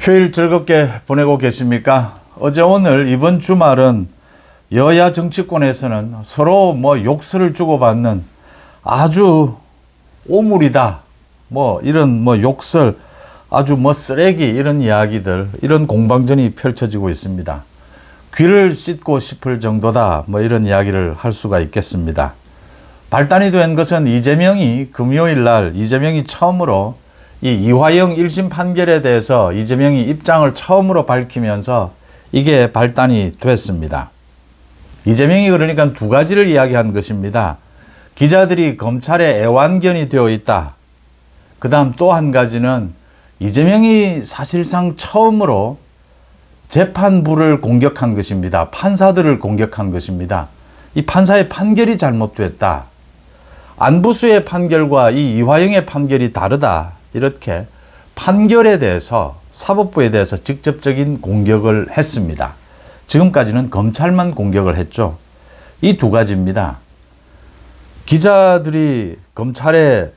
휴일 즐겁게 보내고 계십니까? 어제 오늘 이번 주말은 여야 정치권에서는 서로 욕설을 주고받는 아주 오물이다, 이런 욕설, 아주 쓰레기 이런 이야기들, 이런 공방전이 펼쳐지고 있습니다. 귀를 씻고 싶을 정도다, 이런 이야기를 할 수가 있겠습니다. 발단이 된 것은 이재명이 금요일 날 이재명이 처음으로 이 이화영 1심 판결에 대해서 이재명이 입장을 처음으로 밝히면서 이게 발단이 됐습니다. 이재명이 그러니까 두 가지를 이야기한 것입니다. 기자들이 검찰에 애완견이 되어 있다. 그 다음 또 한 가지는 이재명이 사실상 처음으로 재판부를 공격한 것입니다. 판사들을 공격한 것입니다. 이 판사의 판결이 잘못됐다. 안부수의 판결과 이 이화영의 판결이 다르다. 이렇게 판결에 대해서, 사법부에 대해서 직접적인 공격을 했습니다. 지금까지는 검찰만 공격을 했죠. 이 두 가지입니다. 기자들이 검찰에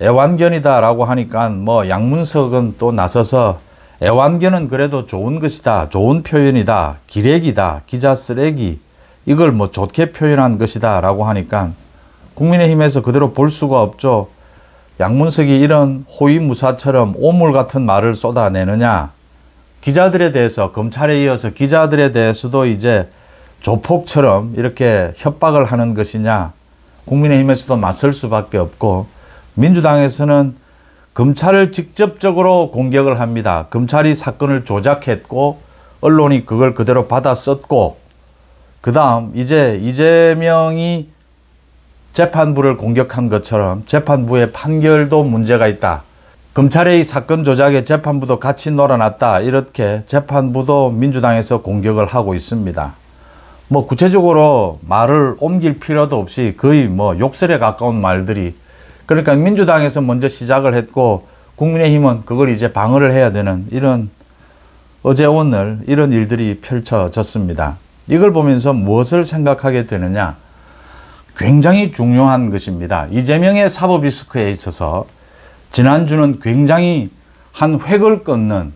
애완견이다라고 하니까 양문석은 또 나서서 애완견은 그래도 좋은 것이다, 좋은 표현이다, 기레기다, 기자 쓰레기, 이걸 좋게 표현한 것이다 라고 하니까 국민의힘에서 그대로 볼 수가 없죠. 양문석이 이런 호위무사처럼 오물 같은 말을 쏟아내느냐, 기자들에 대해서, 검찰에 이어서 기자들에 대해서도 이제 조폭처럼 이렇게 협박을 하는 것이냐, 국민의힘에서도 맞설 수밖에 없고, 민주당에서는 검찰을 직접적으로 공격을 합니다. 검찰이 사건을 조작했고 언론이 그걸 그대로 받아 썼고, 그 다음 이제 이재명이 재판부를 공격한 것처럼 재판부의 판결도 문제가 있다. 검찰의 이 사건 조작에 재판부도 같이 놀아났다. 이렇게 재판부도 민주당에서 공격을 하고 있습니다. 구체적으로 말을 옮길 필요도 없이 거의 욕설에 가까운 말들이, 그러니까 민주당에서 먼저 시작을 했고 국민의힘은 그걸 이제 방어를 해야 되는 이런 어제 오늘 이런 일들이 펼쳐졌습니다. 이걸 보면서 무엇을 생각하게 되느냐? 굉장히 중요한 것입니다. 이재명의 사법 리스크에 있어서 지난주는 굉장히 한 획을 끊는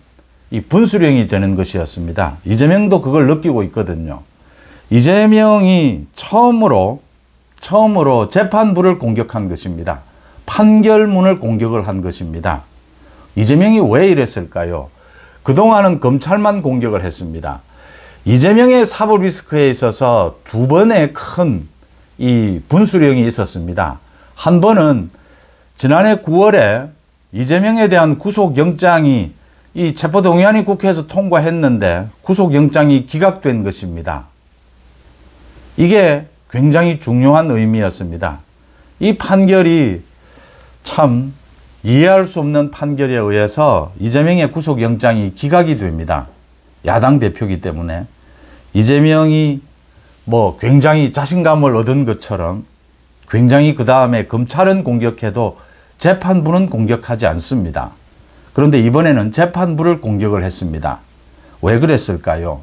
이 분수령이 되는 것이었습니다. 이재명도 그걸 느끼고 있거든요. 이재명이 처음으로 재판부를 공격한 것입니다. 판결문을 공격을 한 것입니다. 이재명이 왜 이랬을까요? 그동안은 검찰만 공격을 했습니다. 이재명의 사법 리스크에 있어서 두 번의 큰 이 분수령이 있었습니다. 한 번은 지난해 9월에 이재명에 대한 구속영장이, 이 체포동의안이 국회에서 통과했는데 구속영장이 기각된 것입니다. 이게 굉장히 중요한 의미였습니다. 이 판결이 참 이해할 수 없는 판결에 의해서 이재명의 구속영장이 기각이 됩니다. 야당 대표이기 때문에. 이재명이 굉장히 자신감을 얻은 것처럼 굉장히 그 다음에 검찰은 공격해도 재판부는 공격하지 않습니다. 그런데 이번에는 재판부를 공격을 했습니다. 왜 그랬을까요?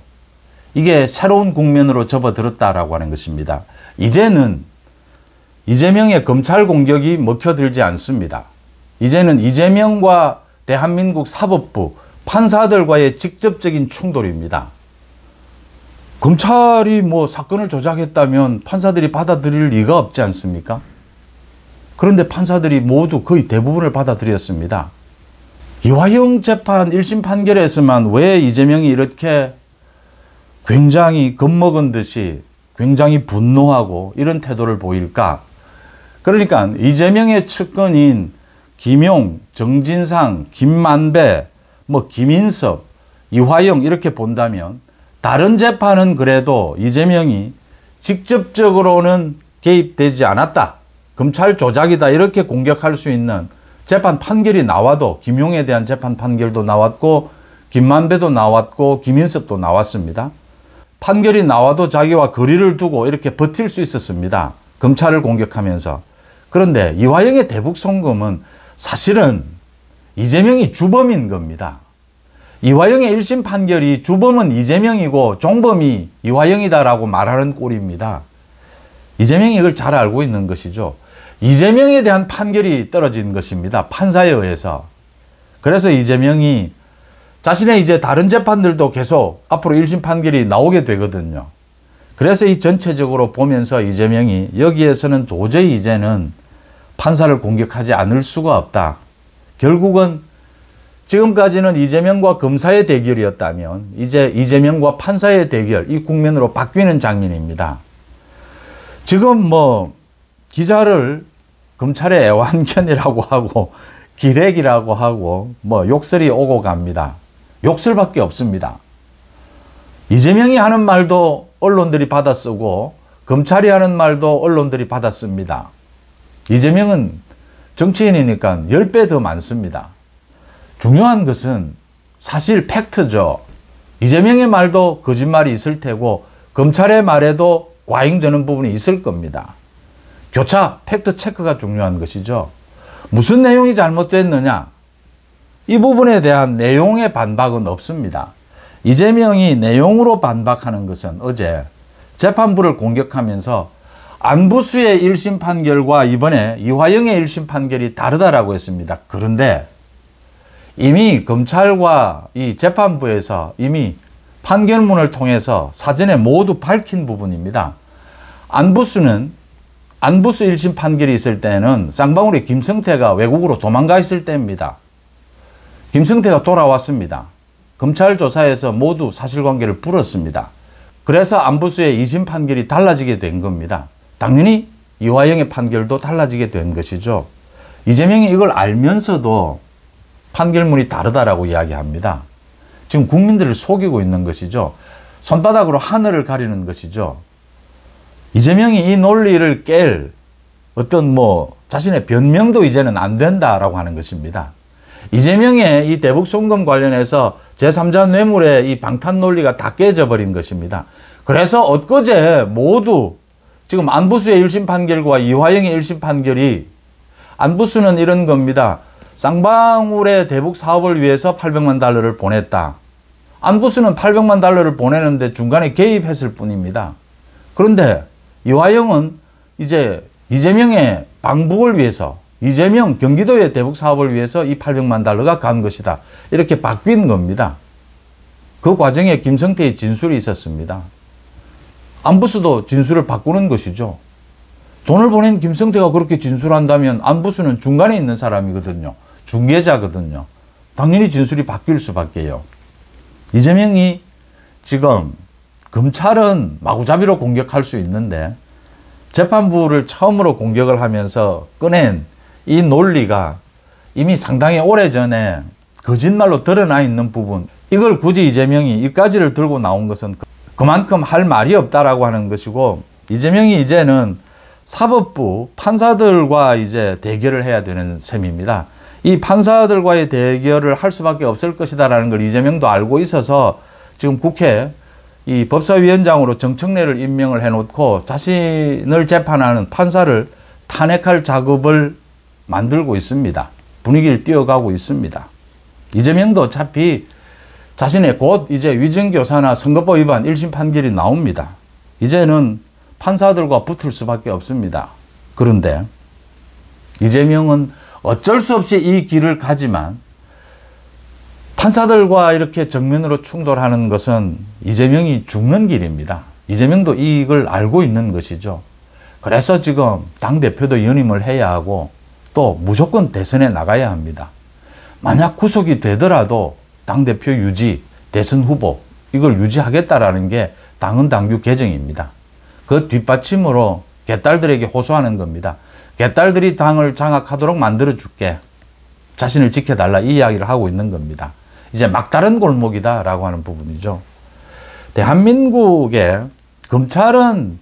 이게 새로운 국면으로 접어들었다라고 하는 것입니다. 이제는 이재명의 검찰 공격이 먹혀들지 않습니다. 이제는 이재명과 대한민국 사법부, 판사들과의 직접적인 충돌입니다. 검찰이 사건을 조작했다면 판사들이 받아들일 리가 없지 않습니까? 그런데 판사들이 모두 거의 대부분을 받아들였습니다. 이화영 재판 1심 판결에서만 왜 이재명이 이렇게 굉장히 겁먹은 듯이 굉장히 분노하고 이런 태도를 보일까? 그러니까 이재명의 측근인 김용, 정진상, 김만배, 김인섭, 이화영 이렇게 본다면 다른 재판은 그래도 이재명이 직접적으로는 개입되지 않았다, 검찰 조작이다 이렇게 공격할 수 있는 재판 판결이 나와도, 김용에 대한 재판 판결도 나왔고 김만배도 나왔고 김인섭도 나왔습니다. 판결이 나와도 자기와 거리를 두고 이렇게 버틸 수 있었습니다. 검찰을 공격하면서. 그런데 이화영의 대북 송금은 사실은 이재명이 주범인 겁니다. 이화영의 1심 판결이 주범은 이재명이고 종범이 이화영이다라고 말하는 꼴입니다. 이재명이 이걸 잘 알고 있는 것이죠. 이재명에 대한 판결이 떨어진 것입니다. 판사에 의해서. 그래서 이재명이 자신의 이제 다른 재판들도 계속 앞으로 1심 판결이 나오게 되거든요. 그래서 이 전체적으로 보면서 이재명이 여기에서는 도저히 이제는 판사를 공격하지 않을 수가 없다. 결국은 지금까지는 이재명과 검사의 대결이었다면 이제 이재명과 판사의 대결, 이 국면으로 바뀌는 장면입니다. 지금 뭐 기자를 검찰의 애완견이라고 하고 기레기라고 하고 뭐 욕설이 오고 갑니다. 욕설밖에 없습니다. 이재명이 하는 말도 언론들이 받아쓰고 검찰이 하는 말도 언론들이 받아씁니다. 이재명은 정치인이니까 10배 더 많습니다. 중요한 것은 사실 팩트죠. 이재명의 말도 거짓말이 있을 테고 검찰의 말에도 과잉되는 부분이 있을 겁니다. 교차 팩트 체크가 중요한 것이죠. 무슨 내용이 잘못됐느냐? 이 부분에 대한 내용의 반박은 없습니다. 이재명이 내용으로 반박하는 것은 어제 재판부를 공격하면서 안부수의 1심 판결과 이번에 이화영의 1심 판결이 다르다라고 했습니다. 그런데 이미 검찰과 이 재판부에서 이미 판결문을 통해서 사전에 모두 밝힌 부분입니다. 안부수 1심 판결이 있을 때는 쌍방울의 김성태가 외국으로 도망가 있을 때입니다. 김성태가 돌아왔습니다. 검찰 조사에서 모두 사실관계를 풀었습니다. 그래서 안부수의 2심 판결이 달라지게 된 겁니다. 당연히 이화영의 판결도 달라지게 된 것이죠. 이재명이 이걸 알면서도 판결문이 다르다라고 이야기합니다. 지금 국민들을 속이고 있는 것이죠. 손바닥으로 하늘을 가리는 것이죠. 이재명이 이 논리를 깰 어떤 자신의 변명도 이제는 안 된다라고 하는 것입니다. 이재명의 이 대북 송금 관련해서 제3자 뇌물의 이 방탄 논리가 다 깨져버린 것입니다. 그래서 엊그제 모두 지금 안부수의 1심 판결과 이화영의 1심 판결이 안부수는 이런 겁니다. 쌍방울의 대북 사업을 위해서 800만 달러를 보냈다. 안부수는 800만 달러를 보내는데 중간에 개입했을 뿐입니다. 그런데 이화영은 이제 이재명의 방북을 위해서 이재명 경기도의 대북 사업을 위해서 이 800만 달러가 간 것이다. 이렇게 바뀐 겁니다. 그 과정에 김성태의 진술이 있었습니다. 안부수도 진술을 바꾸는 것이죠. 돈을 보낸 김성태가 그렇게 진술한다면 안부수는 중간에 있는 사람이거든요. 중개자거든요. 당연히 진술이 바뀔 수밖에요. 이재명이 지금 검찰은 마구잡이로 공격할 수 있는데 재판부를 처음으로 공격을 하면서 꺼낸 이 논리가 이미 상당히 오래전에 거짓말로 드러나 있는 부분, 이걸 굳이 이재명이 이까지를 들고 나온 것은 그만큼 할 말이 없다라고 하는 것이고, 이재명이 이제는 사법부 판사들과 이제 대결을 해야 되는 셈입니다. 이 판사들과의 대결을 할 수밖에 없을 것이다라는 걸 이재명도 알고 있어서 지금 국회 이 법사위원장으로 정청래를 임명을 해놓고 자신을 재판하는 판사를 탄핵할 작업을 만들고 있습니다. 분위기를 띄워가고 있습니다. 이재명도 어차피 자신의 곧 이제 위증교사나 선거법 위반 1심 판결이 나옵니다. 이제는 판사들과 붙을 수밖에 없습니다. 그런데 이재명은 어쩔 수 없이 이 길을 가지만 판사들과 이렇게 정면으로 충돌하는 것은 이재명이 죽는 길입니다. 이재명도 이걸 알고 있는 것이죠. 그래서 지금 당대표도 연임을 해야 하고 또 무조건 대선에 나가야 합니다. 만약 구속이 되더라도 당대표 유지, 대선 후보 이걸 유지하겠다라는 게 당헌 당규 개정입니다. 그 뒷받침으로 개딸들에게 호소하는 겁니다. 개딸들이 당을 장악하도록 만들어줄게. 자신을 지켜달라, 이 이야기를 하고 있는 겁니다. 이제 막다른 골목이다라고 하는 부분이죠. 대한민국의 검찰은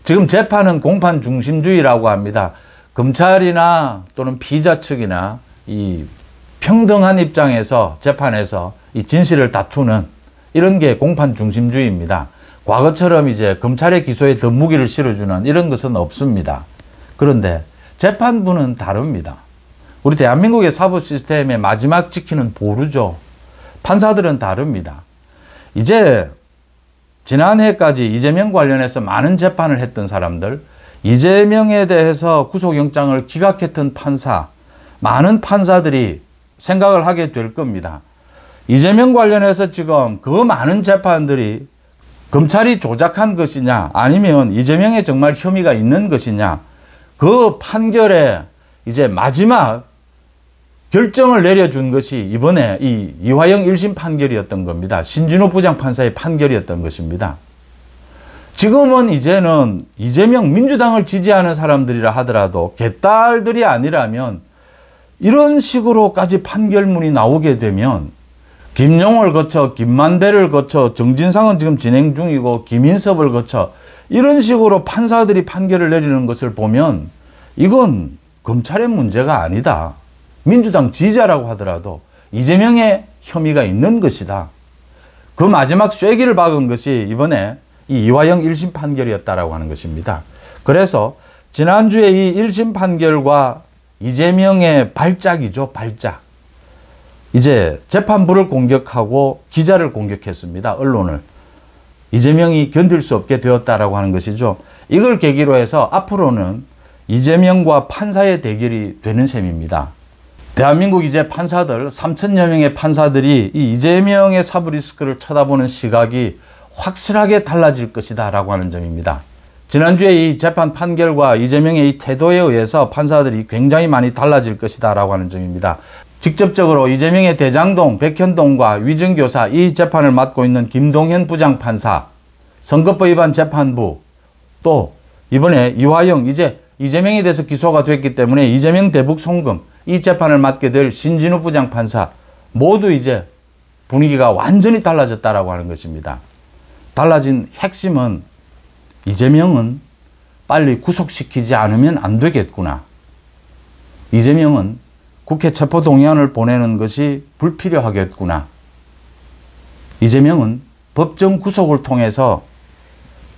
지금 재판은 공판 중심주의라고 합니다. 검찰이나 또는 피의자 측이나 이 평등한 입장에서 재판에서 이 진실을 다투는 이런 게 공판 중심주의입니다. 과거처럼 이제 검찰의 기소에 더 무기를 실어주는 이런 것은 없습니다. 그런데 재판부는 다릅니다. 우리 대한민국의 사법 시스템의 마지막 지키는 보루죠. 판사들은 다릅니다. 이제 지난해까지 이재명 관련해서 많은 재판을 했던 사람들, 이재명에 대해서 구속영장을 기각했던 판사, 많은 판사들이 생각을 하게 될 겁니다. 이재명 관련해서 지금 그 많은 재판들이 검찰이 조작한 것이냐 아니면 이재명에 정말 혐의가 있는 것이냐, 그 판결에 이제 마지막 결정을 내려준 것이 이번에 이 이화영 1심 판결이었던 겁니다. 신진우 부장판사의 판결이었던 것입니다. 지금은 이제는 이재명 민주당을 지지하는 사람들이라 하더라도 개딸들이 아니라면 이런 식으로까지 판결문이 나오게 되면 김용을 거쳐 김만배를 거쳐 정진상은 지금 진행 중이고 김인섭을 거쳐 이런 식으로 판사들이 판결을 내리는 것을 보면 이건 검찰의 문제가 아니다. 민주당 지지자라고 하더라도 이재명의 혐의가 있는 것이다. 그 마지막 쐐기를 박은 것이 이번에 이 이화영 1심 판결이었다라고 하는 것입니다. 그래서 지난주에 이 1심 판결과 이재명의 발작이죠. 발작. 이제 재판부를 공격하고 기자를 공격했습니다. 언론을. 이재명이 견딜 수 없게 되었다라고 하는 것이죠. 이걸 계기로 해서 앞으로는 이재명과 판사의 대결이 되는 셈입니다. 대한민국 이제 판사들 3,000여 명의 판사들이 이 이재명의 사법 리스크를 쳐다보는 시각이 확실하게 달라질 것이다 라고 하는 점입니다. 지난주에 이 재판 판결과 이재명의 이 태도에 의해서 판사들이 굉장히 많이 달라질 것이다 라고 하는 점입니다. 직접적으로 이재명의 대장동, 백현동과 위증교사 이 재판을 맡고 있는 김동현 부장판사, 선거법 위반 재판부, 또 이번에 이화영, 이제 이재명에 대해서 기소가 됐기 때문에 이재명 대북 송금 이 재판을 맡게 될 신진우 부장판사 모두 이제 분위기가 완전히 달라졌다라고 하는 것입니다. 달라진 핵심은 이재명은 빨리 구속시키지 않으면 안 되겠구나. 이재명은 국회 체포동의안을 보내는 것이 불필요하겠구나. 이재명은 법정 구속을 통해서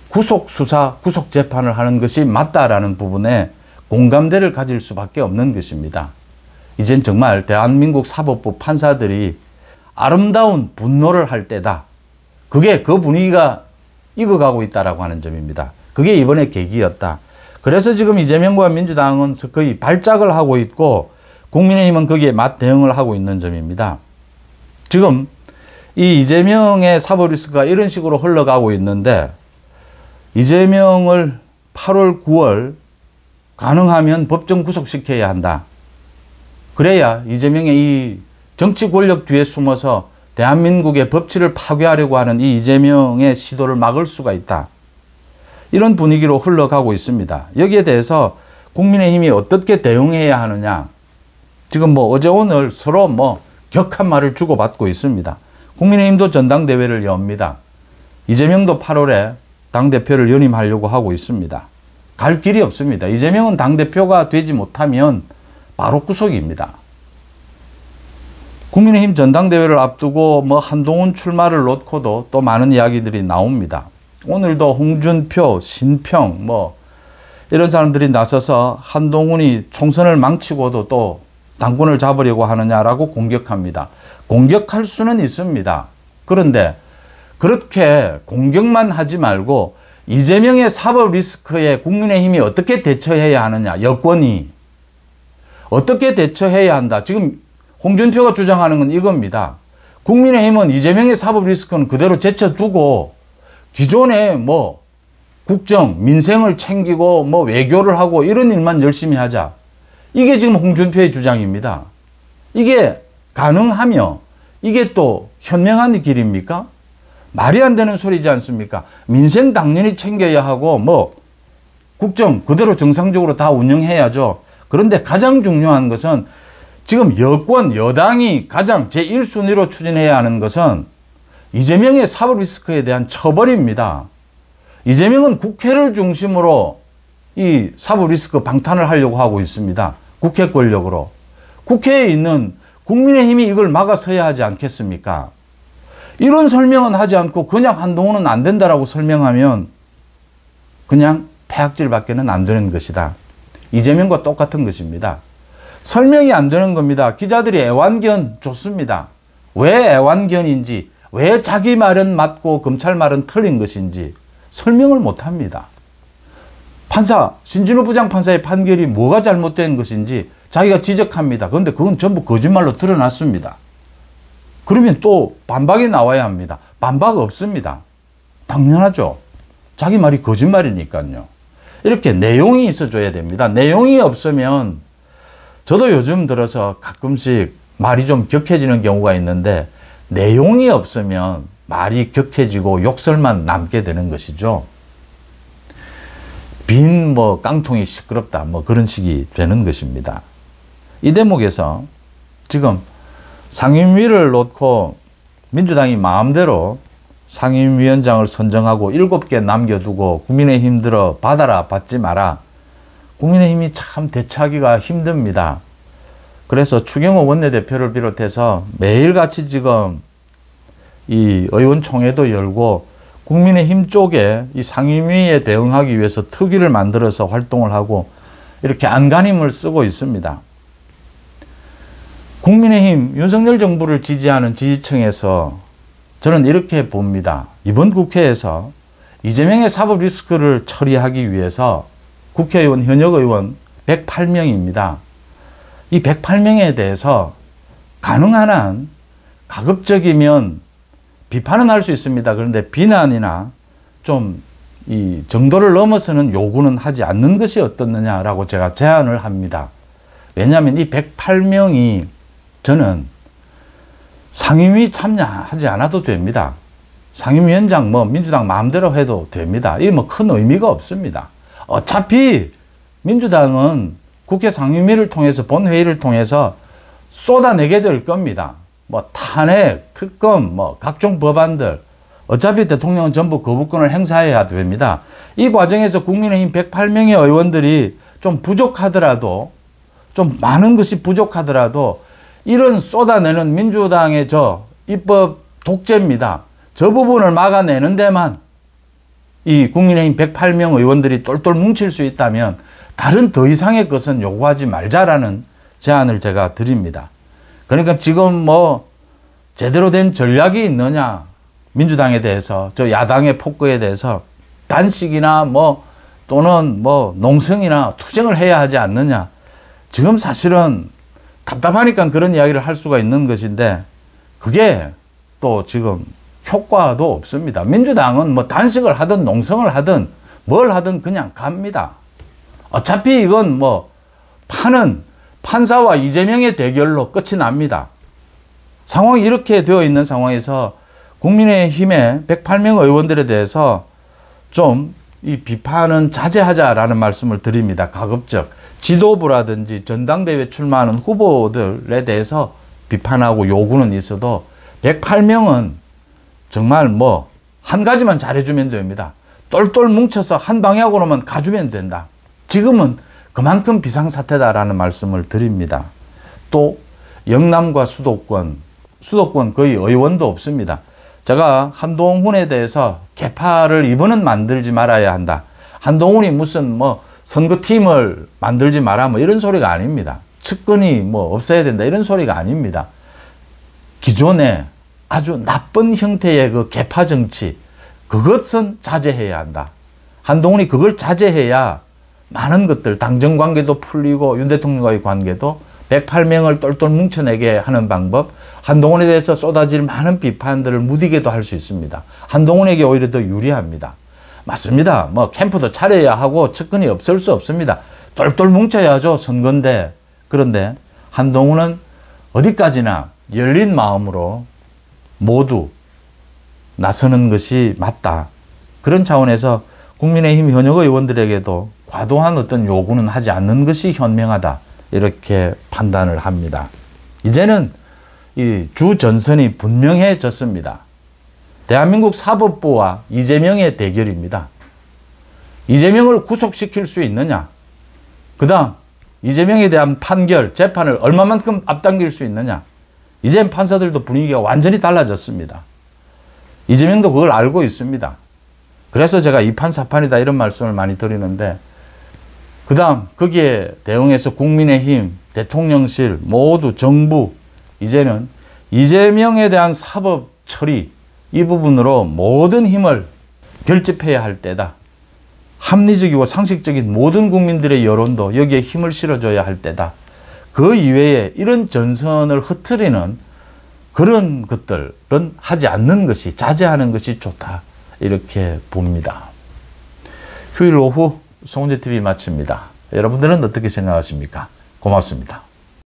구속수사, 구속재판을 하는 것이 맞다라는 부분에 공감대를 가질 수밖에 없는 것입니다. 이젠 정말 대한민국 사법부 판사들이 아름다운 분노를 할 때다. 그게 그 분위기가 익어가고 있다라고 하는 점입니다. 그게 이번에 계기였다. 그래서 지금 이재명과 민주당은 거의 발작을 하고 있고 국민의힘은 거기에 맞대응을 하고 있는 점입니다. 지금 이 이재명의 사법 리스크가 이런 식으로 흘러가고 있는데 이재명을 8월, 9월 가능하면 법정 구속시켜야 한다. 그래야 이재명의 이 정치 권력 뒤에 숨어서 대한민국의 법치를 파괴하려고 하는 이 이재명의 시도를 막을 수가 있다. 이런 분위기로 흘러가고 있습니다. 여기에 대해서 국민의힘이 어떻게 대응해야 하느냐. 지금 어제 오늘 서로 격한 말을 주고받고 있습니다. 국민의힘도 전당대회를 엽니다. 이재명도 8월에 당대표를 연임하려고 하고 있습니다. 갈 길이 없습니다. 이재명은 당대표가 되지 못하면 바로 구속입니다. 국민의힘 전당대회를 앞두고 한동훈 출마를 놓고도 또 많은 이야기들이 나옵니다. 오늘도 홍준표, 신평 이런 사람들이 나서서 한동훈이 총선을 망치고도 또 당권을 잡으려고 하느냐라고 공격합니다. 공격할 수는 있습니다. 그런데 그렇게 공격만 하지 말고 이재명의 사법 리스크에 국민의힘이 어떻게 대처해야 하느냐. 여권이 어떻게 대처해야 한다. 지금 홍준표가 주장하는 건 이겁니다. 국민의힘은 이재명의 사법 리스크는 그대로 제쳐두고 기존에 국정, 민생을 챙기고 외교를 하고 이런 일만 열심히 하자. 이게 지금 홍준표의 주장입니다. 이게 가능하며 이게 또 현명한 길입니까? 말이 안 되는 소리지 않습니까? 민생 당연히 챙겨야 하고 국정 그대로 정상적으로 다 운영해야죠. 그런데 가장 중요한 것은 지금 여권, 여당이 가장 제1순위로 추진해야 하는 것은 이재명의 사법 리스크에 대한 처벌입니다. 이재명은 국회를 중심으로 이 사법 리스크 방탄을 하려고 하고 있습니다. 국회 권력으로. 국회에 있는 국민의힘이 이걸 막아서야 하지 않겠습니까? 이런 설명은 하지 않고 그냥 한동훈은 안 된다라고 설명하면 그냥 폐악질밖에는 안 되는 것이다. 이재명과 똑같은 것입니다. 설명이 안 되는 겁니다. 기자들이 애완견 좋습니다. 왜 애완견인지, 왜 자기 말은 맞고 검찰 말은 틀린 것인지 설명을 못합니다. 판사, 신진우 부장판사의 판결이 뭐가 잘못된 것인지 자기가 지적합니다. 그런데 그건 전부 거짓말로 드러났습니다. 그러면 또 반박이 나와야 합니다. 반박 없습니다. 당연하죠. 자기 말이 거짓말이니까요. 이렇게 내용이 있어줘야 됩니다. 내용이 없으면 저도 요즘 들어서 가끔씩 말이 좀 격해지는 경우가 있는데 내용이 없으면 말이 격해지고 욕설만 남게 되는 것이죠. 빈 깡통이 시끄럽다 그런 식이 되는 것입니다. 이 대목에서 지금 상임위를 놓고 민주당이 마음대로 상임위원장을 선정하고 7개 남겨두고 국민의힘 들어 받아라 받지 마라. 국민의힘이 참 대처하기가 힘듭니다. 그래서 추경호 원내대표를 비롯해서 매일같이 지금 이 의원총회도 열고 국민의힘 쪽에 이 상임위에 대응하기 위해서 특위를 만들어서 활동을 하고 이렇게 안간힘을 쓰고 있습니다. 국민의힘 윤석열 정부를 지지하는 지지층에서 저는 이렇게 봅니다. 이번 국회에서 이재명의 사법 리스크를 처리하기 위해서 국회의원, 현역 의원 108명입니다. 이 108명에 대해서 가능한 한 가급적이면 비판은 할 수 있습니다. 그런데 비난이나 좀 이 정도를 넘어서는 요구는 하지 않는 것이 어떻느냐라고 제가 제안을 합니다. 왜냐하면 이 108명이 저는 상임위 참여하지 않아도 됩니다. 상임위원장 민주당 마음대로 해도 됩니다. 이게 큰 의미가 없습니다. 어차피 민주당은 국회 상임위를 통해서 본회의를 통해서 쏟아내게 될 겁니다. 탄핵, 특검, 각종 법안들 어차피 대통령은 전부 거부권을 행사해야 됩니다. 이 과정에서 국민의힘 108명의 의원들이 좀 부족하더라도 좀 많은 것이 부족하더라도 이런 쏟아내는 민주당의 입법 독재입니다. 저 부분을 막아내는 데만 이 국민의힘 108명 의원들이 똘똘 뭉칠 수 있다면 다른 더 이상의 것은 요구하지 말자라는 제안을 제가 드립니다. 그러니까 지금 제대로 된 전략이 있느냐, 민주당에 대해서, 야당의 폭거에 대해서 단식이나 또는 농성이나 투쟁을 해야 하지 않느냐. 지금 사실은 답답하니까 그런 이야기를 할 수가 있는 것인데 그게 또 지금 효과도 없습니다. 민주당은 단식을 하든 농성을 하든 뭘 하든 그냥 갑니다. 어차피 이건 판은 판사와 이재명의 대결로 끝이 납니다. 상황이 이렇게 되어 있는 상황에서 국민의힘의 108명 의원들에 대해서 좀 이 비판은 자제하자라는 말씀을 드립니다. 가급적 지도부라든지 전당대회 출마하는 후보들에 대해서 비판하고 요구는 있어도 108명은 정말 한 가지만 잘해주면 됩니다. 똘똘 뭉쳐서 한 방향으로만 가주면 된다. 지금은 그만큼 비상사태다라는 말씀을 드립니다. 또 영남과 수도권 거의 의원도 없습니다. 제가 한동훈에 대해서 개파를 이번은 만들지 말아야 한다. 한동훈이 무슨 선거팀을 만들지 마라 이런 소리가 아닙니다. 측근이 없어야 된다 이런 소리가 아닙니다. 기존에 아주 나쁜 형태의 그 개파 정치 그것은 자제해야 한다. 한동훈이 그걸 자제해야 많은 것들 당정 관계도 풀리고 윤 대통령과의 관계도 108명을 똘똘 뭉쳐내게 하는 방법, 한동훈에 대해서 쏟아질 많은 비판들을 무디게도 할 수 있습니다. 한동훈에게 오히려 더 유리합니다. 맞습니다. 캠프도 차려야 하고 측근이 없을 수 없습니다. 똘똘 뭉쳐야죠. 선거인데. 그런데 한동훈은 어디까지나 열린 마음으로 모두 나서는 것이 맞다. 그런 차원에서 국민의힘 현역 의원들에게도 과도한 어떤 요구는 하지 않는 것이 현명하다. 이렇게 판단을 합니다. 이제는 이 주 전선이 분명해졌습니다. 대한민국 사법부와 이재명의 대결입니다. 이재명을 구속시킬 수 있느냐? 그 다음 이재명에 대한 판결, 재판을 얼마만큼 앞당길 수 있느냐? 이제 판사들도 분위기가 완전히 달라졌습니다. 이재명도 그걸 알고 있습니다. 그래서 제가 이판사판이다 이런 말씀을 많이 드리는데 그 다음 거기에 대응해서 국민의힘, 대통령실, 모두 정부 이제는 이재명에 대한 사법 처리 이 부분으로 모든 힘을 결집해야 할 때다. 합리적이고 상식적인 모든 국민들의 여론도 여기에 힘을 실어줘야 할 때다. 그 이외에 이런 전선을 흐트리는 그런 것들은 하지 않는 것이, 자제하는 것이 좋다. 이렇게 봅니다. 휴일 오후 송재TV 마칩니다. 여러분들은 어떻게 생각하십니까? 고맙습니다.